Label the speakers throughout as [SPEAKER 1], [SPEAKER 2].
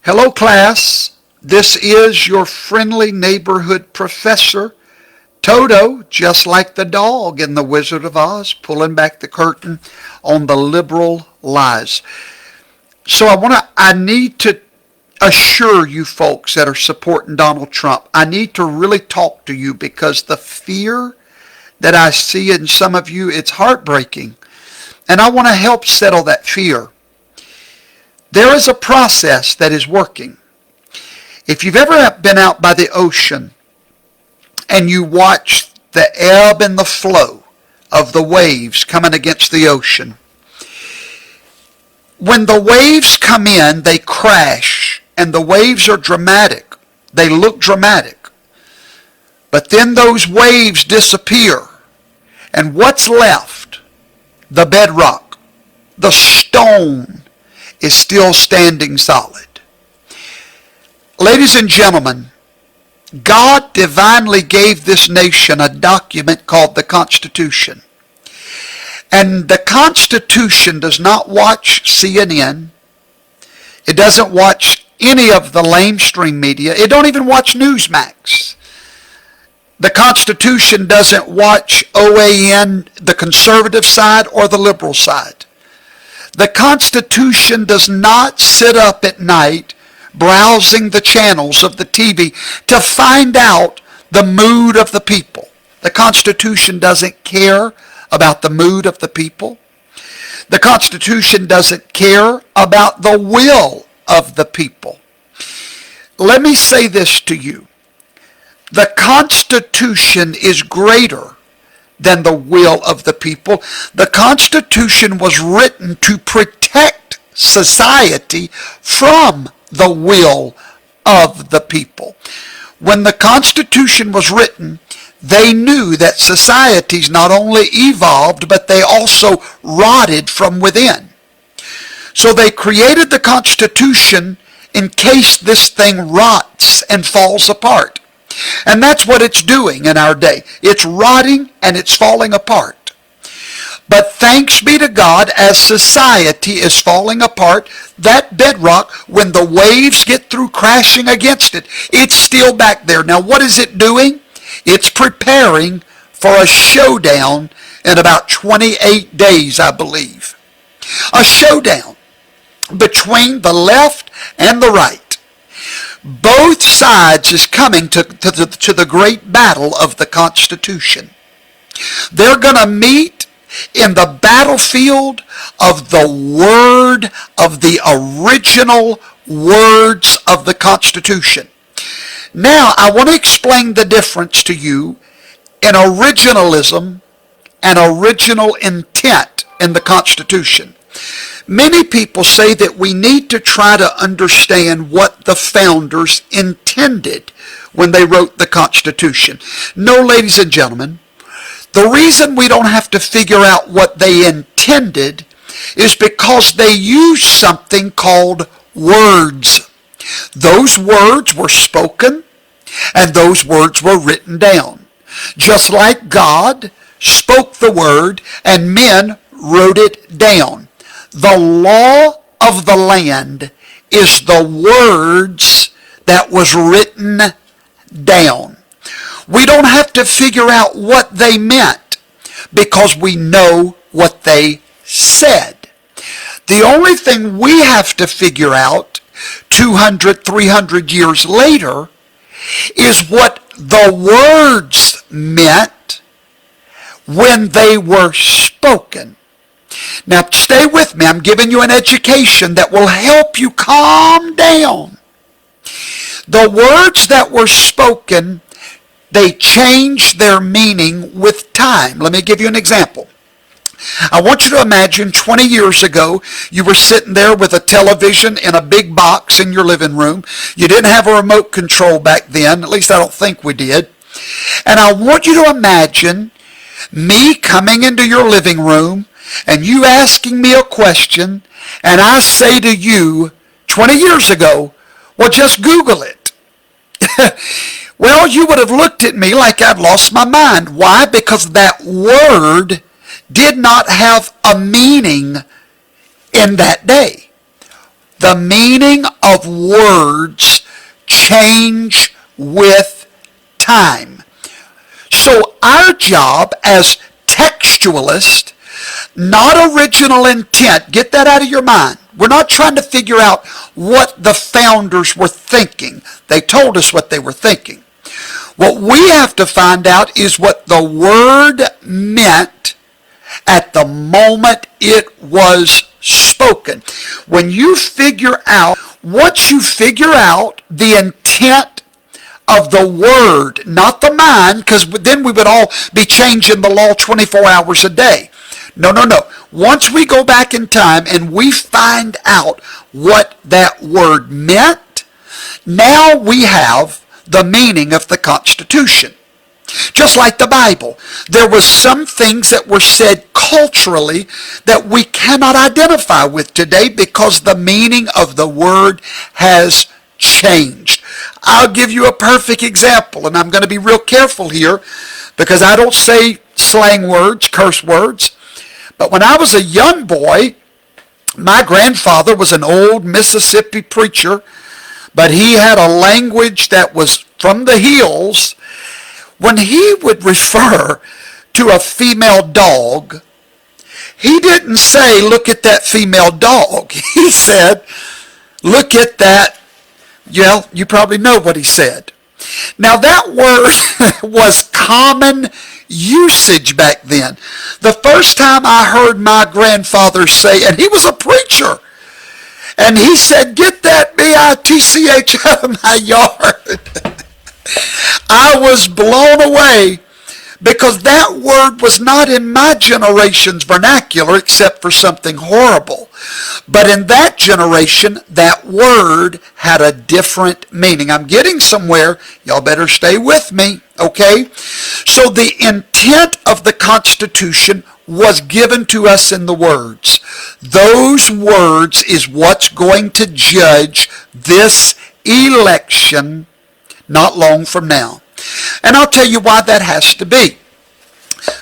[SPEAKER 1] Hello, class. This is your friendly neighborhood professor, Toto, just like the dog in The Wizard of Oz, pulling back the curtain on the liberal lies. So I need to assure you folks that are supporting Donald Trump, I need to really talk to you because the fear that I see in some of you, it's heartbreaking. And I want to help settle that fear. There is a process that is working. If you've ever been out by the ocean and you watch the ebb and the flow of the waves coming against the ocean, when the waves come in, they crash, and the waves are dramatic. They look dramatic. But then those waves disappear, and what's left? The bedrock, the stone, is still standing solid. Ladies and gentlemen, God divinely gave this nation a document called the Constitution. And the Constitution does not watch CNN. It doesn't watch any of the lamestream media. It don't even watch Newsmax. The Constitution doesn't watch OAN, the conservative side or the liberal side. The Constitution does not sit up at night browsing the channels of the TV to find out the mood of the people. The Constitution doesn't care about the mood of the people. The Constitution doesn't care about the will of the people. Let me say this to you. The Constitution is greater than the will of the people. The Constitution was written to protect society from the will of the people. When the Constitution was written, they knew that societies not only evolved, but they also rotted from within. So they created the Constitution in case this thing rots and falls apart. And that's what it's doing in our day. It's rotting and it's falling apart. But thanks be to God, as society is falling apart, that bedrock, when the waves get through crashing against it, it's still back there. Now what is it doing? It's preparing for a showdown in about 28 days, I believe. A showdown between the left and the right. Both sides is coming to the great battle of the Constitution. They're going to meet in the battlefield of the word, of the original words of the Constitution. Now, I want to explain the difference to you in originalism and original intent in the Constitution. Many people say that we need to try to understand what the founders intended when they wrote the Constitution. No, ladies and gentlemen, the reason we don't have to figure out what they intended is because they used something called words. Those words were spoken and those words were written down. Just like God spoke the word and men wrote it down. The law of the land is the words that was written down. We don't have to figure out what they meant because we know what they said. The only thing we have to figure out 200, 300 years later is what the words meant when they were spoken. Now stay with me. I'm giving you an education that will help you calm down. The words that were spoken, they changed their meaning with time. Let me give you an example. I want you to imagine 20 years ago, you were sitting there with a television in a big box in your living room. You didn't have a remote control back then. At least I don't think we did. And I want you to imagine me coming into your living room and you asking me a question, and I say to you 20 years ago, well, just Google it. Well, you would have looked at me like I'd lost my mind. Why? Because that word did not have a meaning in that day. The meaning of words change with time. So our job as textualists, not original intent, get that out of your mind. We're not trying to figure out what the founders were thinking. They told us what they were thinking. What we have to find out is what the word meant at the moment it was spoken. When you figure out, once you figure out the intent of the word, not the mind, because then we would all be changing the law 24 hours a day. No. Once we go back in time and we find out what that word meant, now we have the meaning of the Constitution. Just like the Bible, there was some things that were said culturally that we cannot identify with today because the meaning of the word has changed. I'll give you a perfect example, and I'm going to be real careful here because I don't say slang words, curse words. But when I was a young boy, my grandfather was an old Mississippi preacher, but he had a language that was from the hills. When he would refer to a female dog, he didn't say, look at that female dog. He said, look at that. Yeah, you probably know what he said. Now that word was common usage back then. The first time I heard my grandfather say, and he was a preacher, and he said, get that bitch out of my yard. I was blown away because that word was not in my generation's vernacular except for something horrible. But in that generation, that word had a different meaning. I'm getting somewhere. Y'all better stay with me, okay? So the intent of the Constitution was given to us in the words. Those words is what's going to judge this election not long from now. And I'll tell you why that has to be.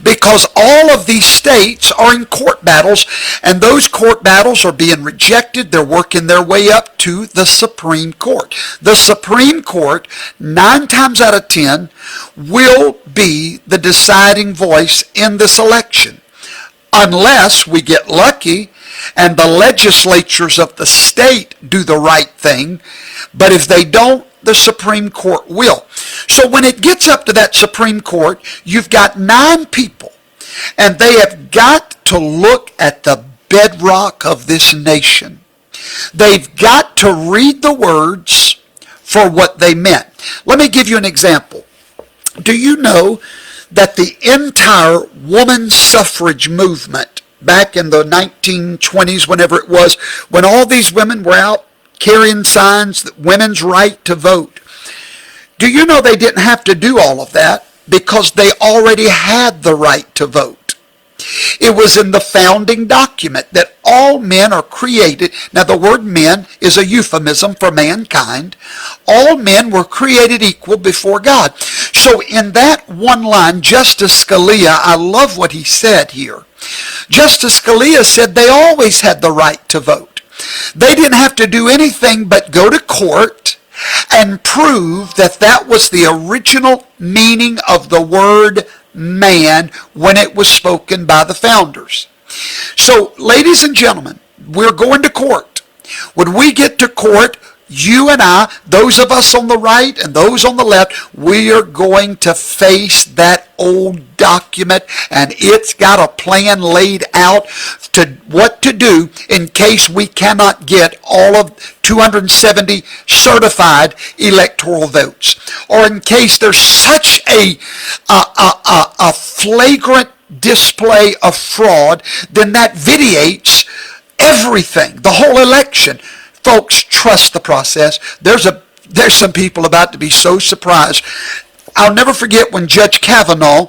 [SPEAKER 1] Because all of these states are in court battles, and those court battles are being rejected. They're working their way up to the Supreme Court. The Supreme Court, 9 times out of 10, will be the deciding voice in this election. Unless we get lucky and the legislatures of the state do the right thing. But if they don't, the Supreme Court will. So when it gets up to that Supreme Court, you've got 9 people, and they have got to look at the bedrock of this nation. They've got to read the words for what they meant. Let me give you an example. Do you know that the entire woman suffrage movement back in the 1920s, whenever it was, when all these women were out carrying signs that women's right to vote. Do you know they didn't have to do all of that because they already had the right to vote? It was in the founding document that all men are created. Now the word men is a euphemism for mankind. All men were created equal before God. So in that one line, Justice Scalia, I love what he said here. Justice Scalia said they always had the right to vote. They didn't have to do anything but go to court and prove that that was the original meaning of the word man when it was spoken by the founders. So, ladies and gentlemen, we're going to court. When we get to court, you and I, those of us on the right and those on the left, we are going to face that old document, and it's got a plan laid out to what to do in case we cannot get all of 270 certified electoral votes, or in case there's such a flagrant display of fraud, then that vitiates everything, the whole election. Folks, trust the process. There's some people about to be so surprised. I'll never forget when Judge Kavanaugh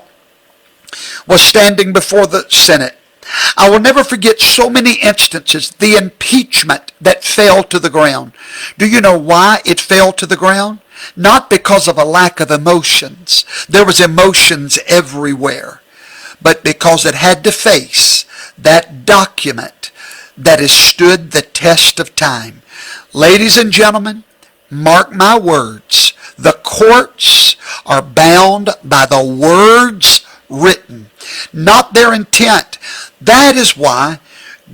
[SPEAKER 1] was standing before the Senate. I will never forget so many instances, the impeachment that fell to the ground. Do you know why it fell to the ground? Not because of a lack of emotions. There was emotions everywhere. But because it had to face that document that has stood the test of time. Ladies and gentlemen, mark my words. The courts are bound by the words written, not their intent. That is why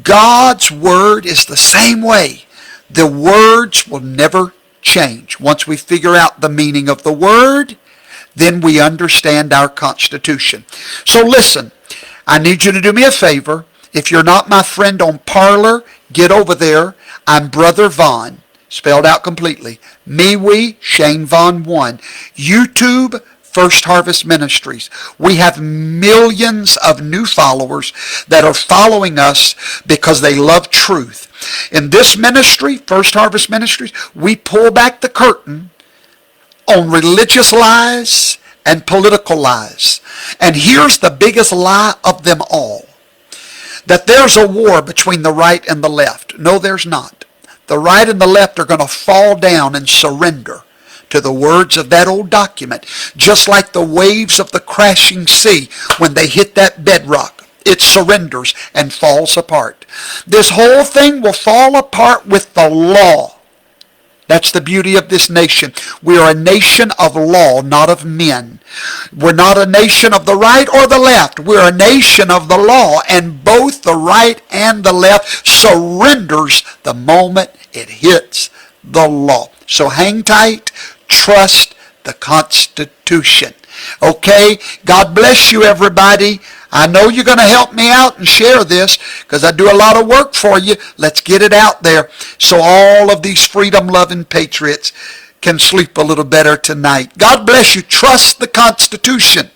[SPEAKER 1] God's word is the same way. The words will never change. Once we figure out the meaning of the word, then we understand our Constitution. So listen, I need you to do me a favor. If you're not my friend on Parler, get over there. I'm Brother Vaughn, spelled out completely. Mewe, Shane Vaughn 1. YouTube, First Harvest Ministries. We have millions of new followers that are following us because they love truth. In this ministry, First Harvest Ministries, we pull back the curtain on religious lies and political lies. And here's the biggest lie of them all. That there's a war between the right and the left. No, there's not. The right and the left are going to fall down and surrender to the words of that old document, just like the waves of the crashing sea when they hit that bedrock. It surrenders and falls apart. This whole thing will fall apart with the law. That's the beauty of this nation. We are a nation of law, not of men. We're not a nation of the right or the left. We're a nation of the law, and both the right and the left surrenders the moment it hits the law. So hang tight. Trust the Constitution. Okay? God bless you, everybody. I know you're going to help me out and share this because I do a lot of work for you. Let's get it out there so all of these freedom-loving patriots can sleep a little better tonight. God bless you. Trust the Constitution.